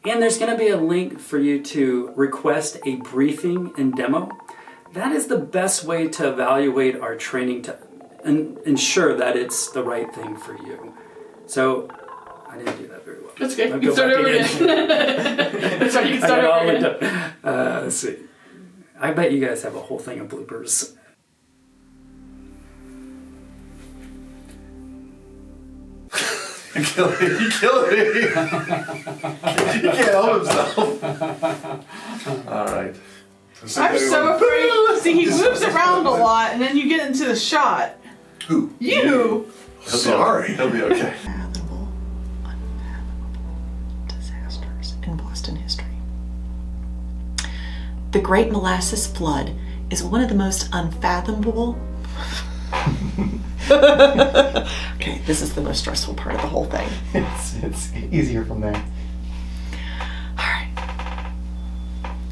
And there's going to be a link for you to request a briefing and demo. That is the best way to evaluate our training to ensure that it's the right thing for you. So, I didn't do that very well. That's okay. You can start over again. That's right, you can start over again. Let's see. I bet you guys have a whole thing of bloopers. You killed it. You killed it. He can't help himself. All right. I'm so afraid. See, he moves around a lot, and then you get into the shot. Who? You. Sorry. He'll be okay. Unfathomable disasters in Boston history. The Great Molasses Flood is one of the most unfathomable. Okay, this is the most stressful part of the whole thing. It's easier from there. All right.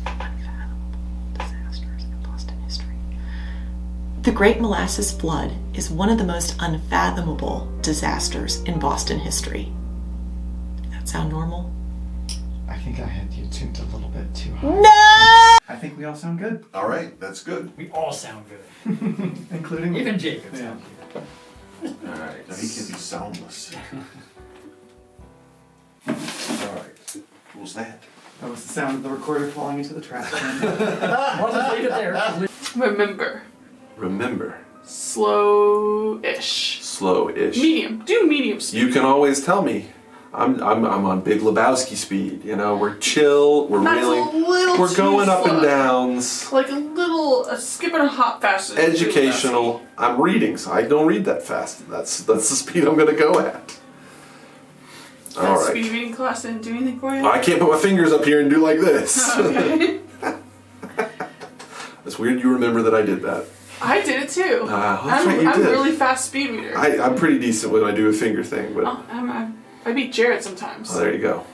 Unfathomable disasters in Boston history. The Great Molasses Flood is one of the most unfathomable disasters in Boston history. Does that sound normal? I think I had you tuned a little bit too high. No! I think we all sound good. All right. That's good. We all sound good. Including Even Jacob yeah. sounds good. All right. Now he can be soundless. All right. What was that? That was the sound of the recorder falling into the trash can. I'll just leave it there. Remember, Remember. slow-ish. Slow-ish. Medium. Do medium speed. You can always tell me. I'm on Big Lebowski speed. You know, we're chill. We're That's really. a little We're too going up and slow. downs. Like a skip and a hop faster. than Educational. I'm reading, so I don't read that fast. That's the speed I'm going to go at. That All right. speed reading class didn't do anything for you? I can't put my fingers up here and do like this. Okay. It's weird you remember that I did that. I did it too. That's right, you I'm did. a really fast speed reader. I'm pretty decent when I do a finger thing, but I beat Jared sometimes. there you go.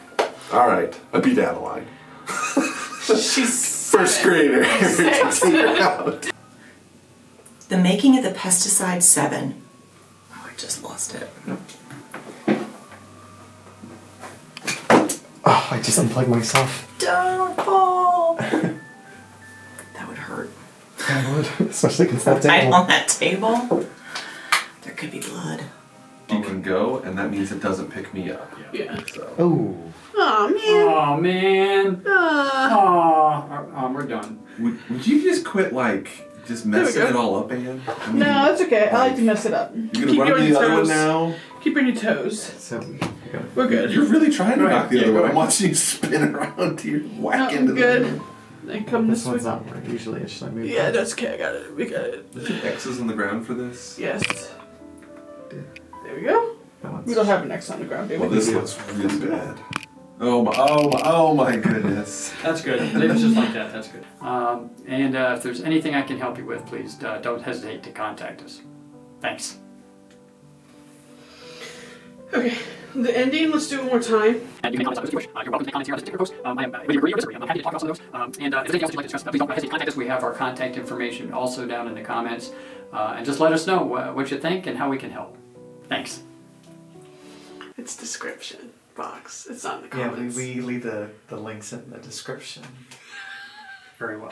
All right, I beat Adeline. She's First 7. grader. 6. Take her out. The making of the pesticide 7. Oh, I just lost it. Oh, I just unplugged myself. Don't fall. That would hurt. I would, especially because that Right table. on that table. There could be blood. You can go, and that means it doesn't pick me up. Yeah. So. Oh. Oh man. Oh man. Oh, we're done. Would you just quit, just messing go. it all up, Ann? I mean, No, that's okay. I like to mess it up. You're gonna run to the other one now? Keep on your toes. So we got We're good. You're really trying to Go knock ahead. the Yeah, other go one. I'm ahead. watching you spin around. You whack No, into good. the. Then come this this way. one's not where usually it should I move. Yeah, that? that's okay. I got it. We got it. Is there X's on the ground for this? Yes. There we go. That one's- We don't have an X on the ground, baby. Well, this looks really bad. Oh my goodness. That's good. Leave it just like that. That's good. And if there's anything I can help you with, please don't hesitate to contact us. Thanks. Okay. The ending, let's do it one more time. And you can make comments on those if you wish. You're welcome to make comments here on this particular post. I am, whether you agree or disagree, I'm happy to talk about some of those. And if there's anything else you'd like to discuss, please don't hesitate to contact us. We have our contact information also down in the comments. And just let us know what you think and how we can help. Thanks. It's description box. It's not in the Yeah, comments. we leave the links in the description. Very well.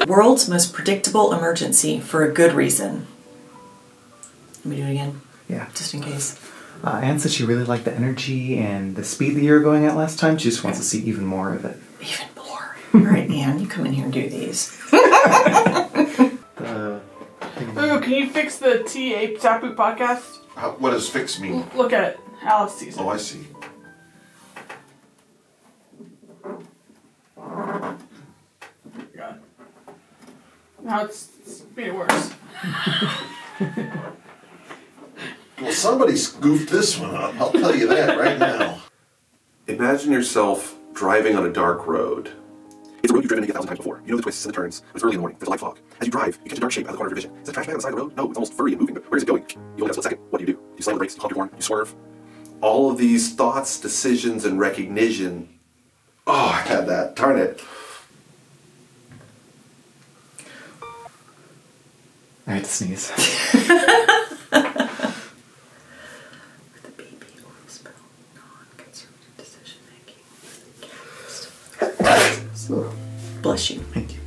World's most predictable emergency for a good reason. Let me do it again, Yeah. just in case. Anne said she really liked the energy and the speed that you were going at last time. She just wants to see even more of it. Even more. All right, Anne, you come in here and do these. The thing. Oh, can you fix the TA Tapu podcast? What does fix mean? Look at it. Alice sees it. Oh, I see. God. Now it's made it worse. Well, somebody goofed this one up. I'll tell you that right now. Imagine yourself driving on a dark road. It's a road you've driven 1,000 times before. You know the twists and the turns, but it's early in the morning. There's a light fog. As you drive, you catch a dark shape out of the corner of your vision. Is that a trash bag on the side of the road? No, it's almost furry and moving. But where is it going? You only have a split second. What do? You slam the brakes, you honk your horn, you swerve. All of these thoughts, decisions, and recognition. Oh, I had that. Darn it. I had to sneeze. With the baby oil spill, non-conservative decision making. Yes. Bless you. Thank you.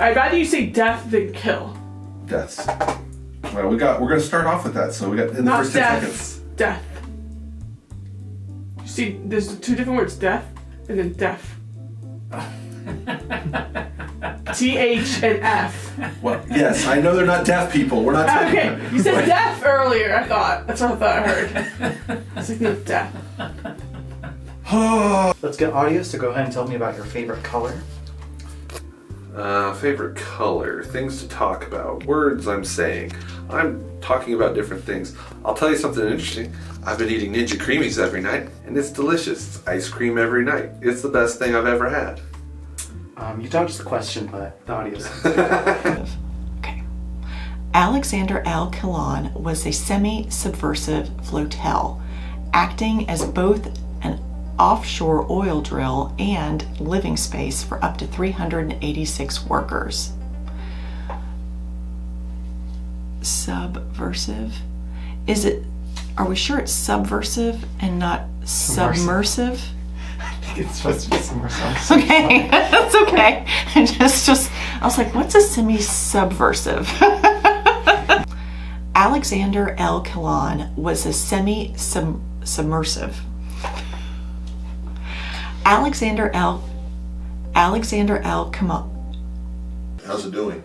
I'd rather you say death than kill. Deaths. Well, we're gonna start off with that. So we got in the Not first 10 death. seconds. Death. You see, there's two different words: death and then deaf. TH and F. Well, yes, I know they're not deaf people. We're not. Okay, you said deaf earlier. I thought that's what I thought I heard. I was like, no, deaf. Let's get audios to go ahead and tell me about your favorite color. Favorite color, things to talk about, words I'm saying. I'm talking about different things. I'll tell you something interesting. I've been eating Ninja Creamies every night, and it's delicious. It's ice cream every night. It's the best thing I've ever had. You dodged the question, but the audio sounds Okay. Alexander L. Kilon was a semi-subversive flotel, acting as both an offshore oil drill and living space for up to 386 workers. Subversive? Are we sure it's subversive and not submersive? It's supposed to be somewhere else. Okay, that's okay. I was like, what's a semi-subversive? Alexander L. Kilon was a semi-submersive. Alexander L. Kilon. How's it doing?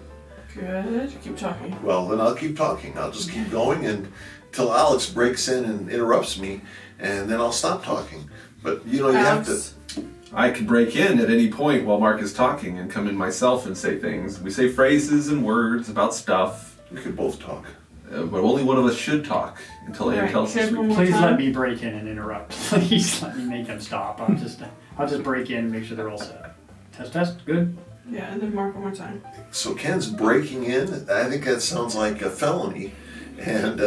Good. Keep talking. Well, then I'll keep talking. I'll just keep going until Alex breaks in and interrupts me, and then I'll stop talking. But you have Alex. to. I could break in at any point while Mark is talking and come in myself and say things. We say phrases and words about stuff, We could both talk. but only one of us should talk until Anne Right, tells say us. it one more Please time. let me break in and interrupt. Please let me make them stop. I'll just break in and make sure they're all set. Test. Good. Yeah, and then Mark one more time. So Ken's breaking in. I think that sounds like a felony. And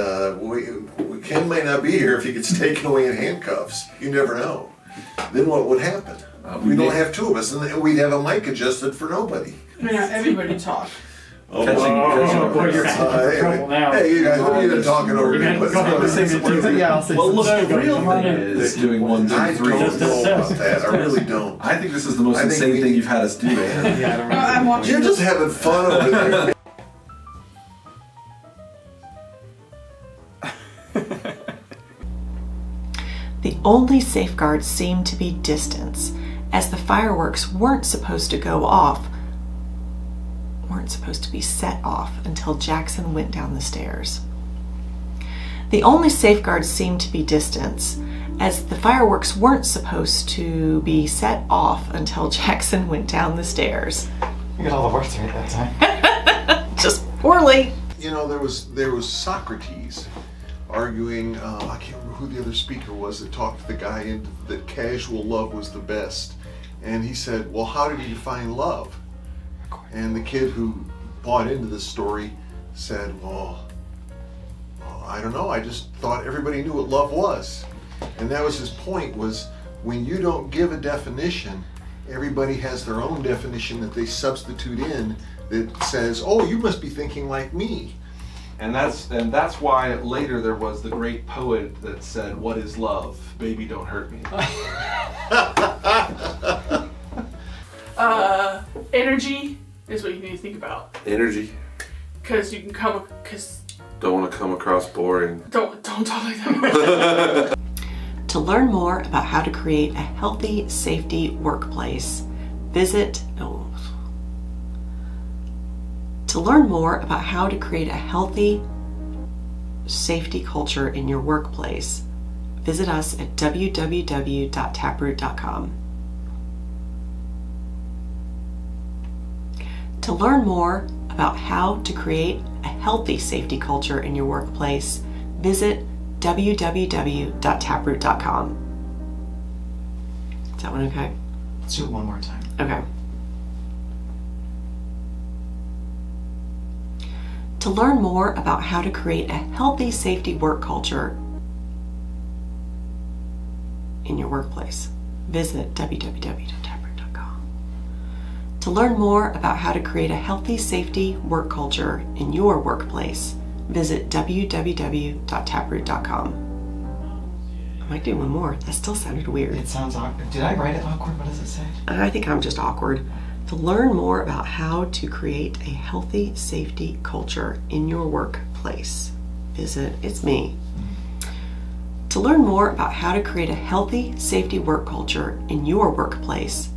Ken may not be here if he gets taken away in handcuffs. You never know. Then what would happen? We don't have two of us, and we'd have a mic adjusted for nobody. Yeah, everybody talk. Oh, Catching- boy, you're in trouble now. Hey, you guys, what are you even talking over You're me? gonna What's go ahead going and say on? some words. Yeah, I'll say Well, look, something. the real Come on thing in. is doing 1, 2, I 3. don't Just know assess. about that. I really don't. I think this is the most I think insane we thing need- you've had us do, Anne. Yeah, I don't I'm watching. You're just having fun over there. The only safeguard seemed to be distance, as the fireworks weren't supposed to be set off until Jackson went down the stairs. The only safeguard seemed to be distance, as the fireworks weren't supposed to be set off until Jackson went down the stairs. You got all the words right that time. Just poorly. There was Socrates arguing. I can't remember who the other speaker was that talked to the guy into that casual love was the best, and he said, "Well, how did he define love?" And the kid who bought into this story said, "Well, I don't know. I just thought everybody knew what love was," and that was his point. Was when you don't give a definition, everybody has their own definition that they substitute in that says, "Oh, you must be thinking like me." And that's why later there was the great poet that said, "What is love? Baby, don't hurt me." Energy is what you need to think about. Energy. Because you can come. Because Don't want to come across boring. don't talk like that. To learn more about how to create a healthy safety workplace, To learn more about how to create a healthy safety culture in your workplace, visit us at www.taproot.com. To learn more about how to create a healthy safety culture in your workplace, visit www.taproot.com. Is that one okay? Let's do it one more time. Okay. To learn more about how to create a healthy safety work culture in your workplace, visit www.taproot.com. To learn more about how to create a healthy safety work culture in your workplace, visit www.taproot.com. I might do one more. That still sounded weird. It sounds awkward. Did I write it awkward? What does it say? I think I'm just awkward. To learn more about how to create a healthy safety culture in your workplace, visit It's Me. To learn more about how to create a healthy safety work culture in your workplace.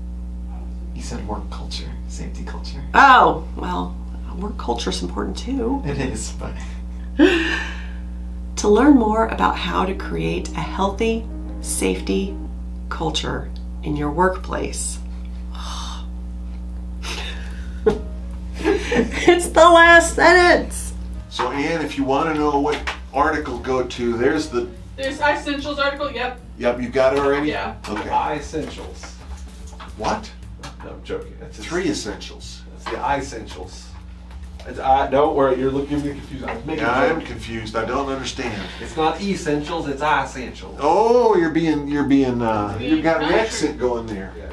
You said work culture, safety culture. Oh, well, work culture is important too. It is, but To learn more about how to create a healthy safety culture in your workplace. It's the last sentence. So, Ann, if you want to know what article to go to, there's the. There's Essentials article. Yep. Yep, you got it already? Yeah. Okay. I essentials. What? No, I'm joking. That's just, 3 essentials. It's the I essentials. It's I. Don't worry, you're looking me confused. I'm making. Yeah, a I am joke. confused. I don't understand. It's not essentials. It's I essentials. Oh, you got an Country. accent going there. Yeah,